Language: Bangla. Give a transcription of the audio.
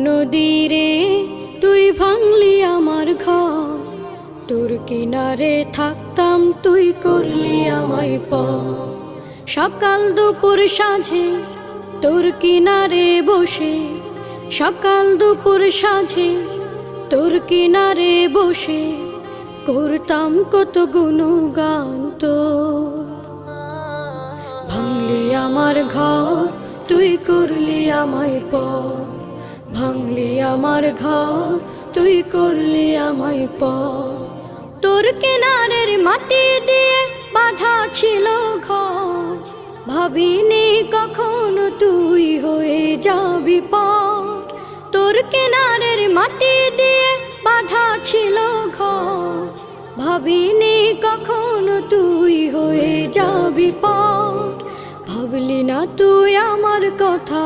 নদীরে তুই ভাঙলি আমার ঘর, তোর কিনারে থাকতাম তুই করলি আমায় পর। সকাল দুপুর সাঁঝে তোর কিনারে বসে, সকাল দুপুর সাঁঝে তোর কিনারে বসে করতাম কত গুণগান তোর। ভাঙলি আমার ঘর তুই করলি আমায় পর, ভাঙলি আমার ঘর তুই করলি আমায় পর। তোর কিনারের মাটি দিয়ে বাঁধা ছিল ঘর, ভাবিনি কখনো তুই হয়ে যাবি পার। তোর কিনারের মাটি দিয়ে বাঁধা ছিল ঘর, ভাবিনি কখনো তুই হয়ে যাবি পার। ভাবলি না তুই আমার কথা।